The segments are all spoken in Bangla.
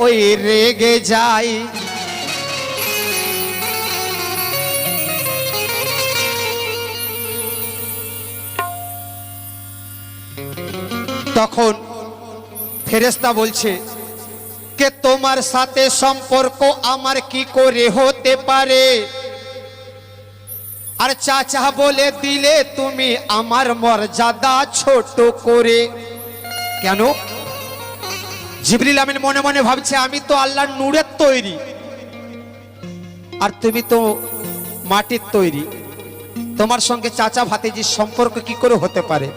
ওই রেগে যাই। তখন ফেরেশতা বলছে কে তোমার সাথে সম্পর্ক আমার কি করে হতে পারে, আর চাচা বলে দিলে তুমি আমার মর্যাদা ছোট করে। কেন? জিবরিল আমিন মনে মনে ভাবছে আমি তো আল্লাহর নূরের তৈরি আর তুমি তো মাটির তৈরি, তোমার সঙ্গে চাচা ভাতিজির সম্পর্ক কি করে হতে পারে,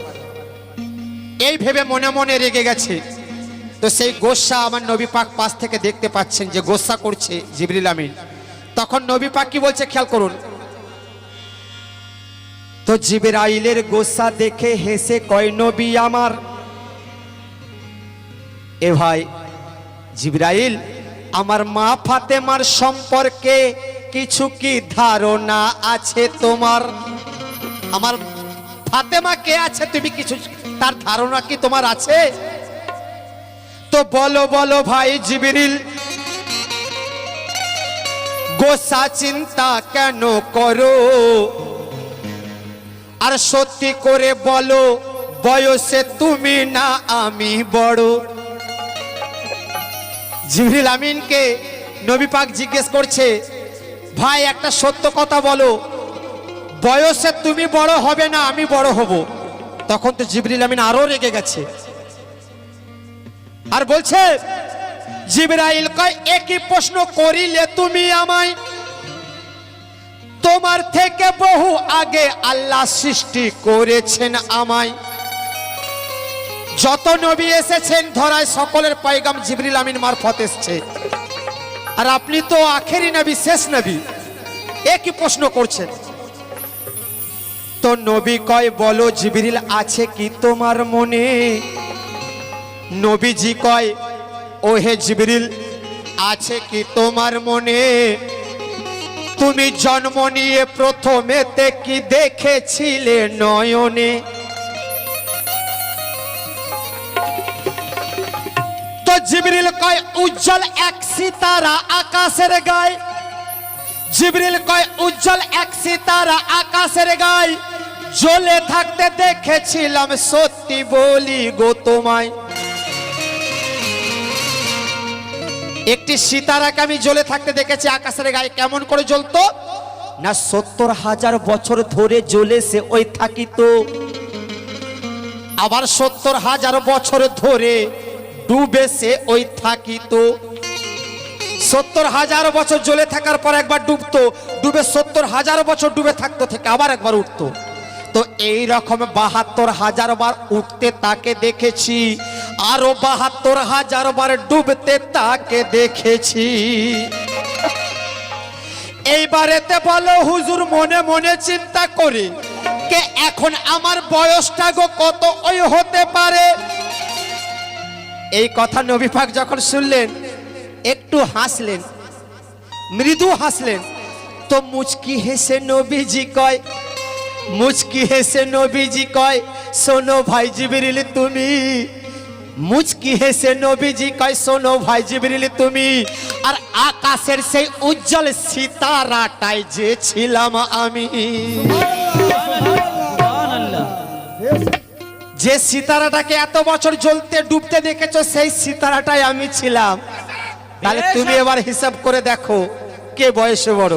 এই ভেবে মনে মনে রেগে গেছে। তো সেই গোসা আমার নবী পাক পাশ থেকে দেখতে পাচ্ছেন যে গোসা করছে জিবরিল আমিন। তখন নবী পাক কি বলছে খেয়াল করুন। তো জিবরাইলের গোসা দেখে হেসে কয় নবী আমার, এ ভাই জিবরাইল আমার মা ফাতেমার সম্পর্কে কিছু কি ধারণা আছে তোমার? আমার ফাতেমা কে আছে তুমি কিছু তার ধারণা কি তোমার আছে? তো বলো বলো ভাই জিবরিল, গোসা চিন্তা কেন করো, আর সত্যি করে বলো বয়সে তুমি না আমি বড়। জিবরিল আমিনকে নবী পাক জিজ্ঞেস করছে ভাই একটা সত্য কথা বলো, বয়সে তুমি বড় হবে না আমি বড় হব। তখন তো জিবরিল আমিন আরো রেগে গেছে আর বলছে জিবরাইল কয় একই প্রশ্ন করিলে তুমি আমায়, তোমার থেকে বহু আগে আল্লাহ সৃষ্টি করেছেন আমায়। যত নবী এসেছেন ধরায় সকলের পয়গাম জিবরিল আমিন মারফত এসেছে, আর আপনি তো আখেরি নবী শেষ নবী, একই প্রশ্ন করছেন। তো নবী কয় বলো জিবরিল আছে কি তোমার মনে? নবীজি কয় ও হে জিবরিল আছে কি তোমার মনে, তুমি জন্ম নিয়ে প্রথমেতে কি দেখেছিলে নয়নে? তো জিবরিল কয় উজ্জ্বল এক সিতারা আকাশের গায়। জিবরিল কয় উজ্জ্বল এক সিতারা আকাশের গায়, জ্বলে থাকতে দেখেছিলাম সত্যি বলি গো তোমায়। একটি সিতারাকে আমি জ্বলে থাকতে দেখেছি আকাশের গায়ে। কেমন করে জ্বলতো না ৭০,০০০ বছর ধরে জ্বলে সে ওই থাকিত, আবার ৭০,০০০ বছর ধরে ডুবে সে ওই থাকিত। ৭০,০০০ বছর জ্বলে থাকার পর একবার ডুবতো, ডুবে ৭০,০০০ বছর ডুবে থাকতো থেকে আবার একবার উঠতো। তো এই রকম ৭২,০০০ বার উঠতে তাকে দেখেছি, আরো ৭২,০০০ বার ডুবতে তাকে দেখেছি। এইবারেতে বলো হুজুর মনে মনে চিন্তা করে কে এখন আমার বয়সটা গো কত ওই হতে পারে? এই কথা নবী পাক যখন শুনলেন একটু হাসলেন, মৃদু হাসলেন। তো মুচকি হেসে নবীজি কয়, মুচকি হেসে নবীজি কয় শোনো ভাই জিবরিল তুমি, মুচকি হেসে নবীজি কয় শোনো ভাই জিবরিল তুমি, আর আকাশের সেই উজ্জ্বল সিতারাটাই যে ছিলাম আমি। যে সিতারাটাকে এত বছর জ্বলতে ডুবতে দেখেছো সেই সিতারাটাই আমি ছিলাম। তাহলে তুমি এবার হিসাব করে দেখো কে বয়সে বড়।